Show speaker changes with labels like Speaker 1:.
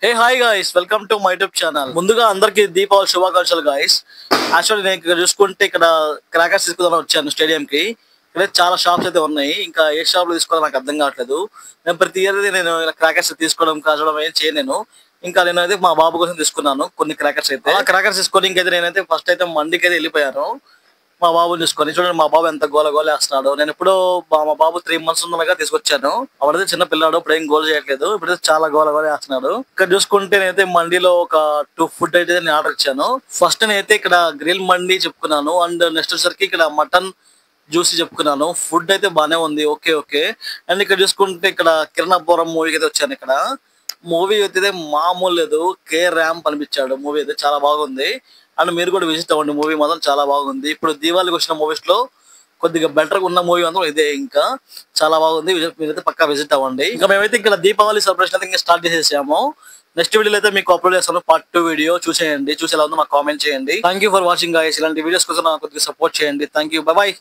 Speaker 1: Hey hi guys, welcome to my YouTube channel. ముందుగా అందరికి దీపావళి శుభాకాంక్షలు గాయ్స్. యాక్చువల్లీ నేను ఇక్కడ చూసుకుంటే ఇక్కడ క్రాకర్స్ తీసుకుందామని వచ్చాను స్టేడియం కి. ఇక్కడ చాలా షాప్స్ అయితే ఉన్నాయి. ఇంకా ఏ షాప్ లో తీసుకోవాలో నాకు అర్థం కావట్లేదు. నేను ప్రతి ఇయర్ నేను క్రాకర్స్ తీసుకోవడం కాచడం ఏం చేయను. ఇంకా నేనైతే మా బాబు కోసం తీసుకున్నాను కొన్ని క్రాకర్స్ అయితే. ఆ క్రాకర్స్ తీసుకొని ఇంకైతే నేనైతే ఫస్ట్ అయితే మండికి అయితే వెళ్ళిపోయాను. మా బాబుని చూసుకొని చూడండి, మా బాబు ఎంత గోల గోల వేస్తున్నాడు. నేను ఇప్పుడు మా బాబు 3 months ఉండగా తీసుకొచ్చాను. అప్పుడైతే చిన్న పిల్లాడు, ఇప్పుడు ఏం గోల్ చేయట్లేదు. ఇప్పుడైతే చాలా గోల గోల వేస్తున్నాడు. ఇక్కడ చూసుకుంటే నేనైతే మండీలో ఒక 2 ఫుడ్ అయితే నేను ఆర్డర్ ఇచ్చాను. ఫస్ట్ నేనైతే ఇక్కడ గ్రిల్ మండీ చెప్పుకున్నాను, అండ్ నెక్స్ట్ వచ్చేసరికి ఇక్కడ మటన్ జ్యూసీ చెప్పుకున్నాను. ఫుడ్ అయితే బానే ఉంది, ఓకే ఓకే. అండ్ ఇక్కడ చూసుకుంటే ఇక్కడ కిరణాపురం మూవీకి అయితే వచ్చాను. ఇక్కడ మూవీ అయితే మామూలు లేదు, కే ర్యాంప్ అనిపించాడు. మూవీ అయితే చాలా బాగుంది. అండ్ మీరు కూడా విజిట్ అవ్వండి, మూవీ మాత్రం చాలా బాగుంది. ఇప్పుడు దీవాళికి వచ్చిన మూవీస్ లో కొద్దిగా బెటర్ గా ఉన్న మూవీ మాత్రం ఇదే. ఇంకా చాలా బాగుంది, మీరైతే పక్కా విజిట్ అవ్వండి. ఇంకా మేమైతే ఇక్కడ దీపావళి సెలబ్రేషన్ అయితే ఇంకా స్టార్ట్ చేసేసాము. నెక్స్ట్ వీడియోలో అయితే మీకు అప్లోడ్ చేస్తాను, పార్ట్ 2 వీడియో చూసేయండి. చూసి ఎలా ఉందో మాకు కామెంట్ చేయండి. Thank you for watching guys. ఇలాంటి వీడియోస్ కోసం నాకు కొద్దిగా సపోర్ట్ చేయండి. Thank you, bye bye.